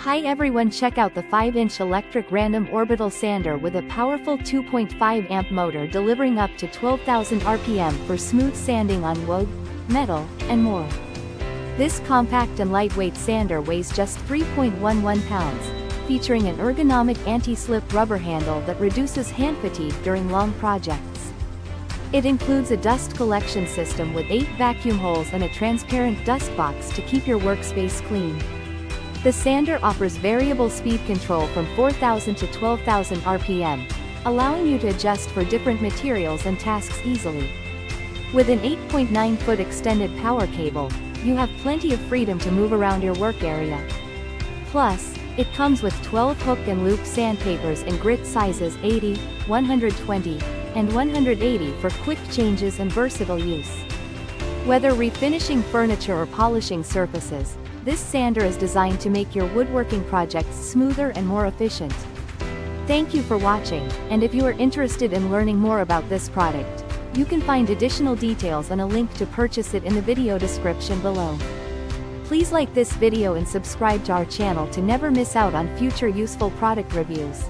Hi everyone, check out the 5-inch electric Random Orbital Sander with a powerful 2.5 amp motor delivering up to 12,000 RPM for smooth sanding on wood, metal, and more. This compact and lightweight sander weighs just 3.11 pounds, featuring an ergonomic anti-slip rubber handle that reduces hand fatigue during long projects. It includes a dust collection system with 8 vacuum holes and a transparent dust box to keep your workspace clean. The sander offers variable speed control from 4,000 to 12,000 RPM, allowing you to adjust for different materials and tasks easily. With an 8.9-foot extended power cable, you have plenty of freedom to move around your work area. Plus, it comes with 12 hook and loop sandpapers in grit sizes 80, 120, and 180 for quick changes and versatile use. Whether refinishing furniture or polishing surfaces, this sander is designed to make your woodworking projects smoother and more efficient. Thank you for watching, and if you are interested in learning more about this product, you can find additional details and a link to purchase it in the video description below. Please like this video and subscribe to our channel to never miss out on future useful product reviews.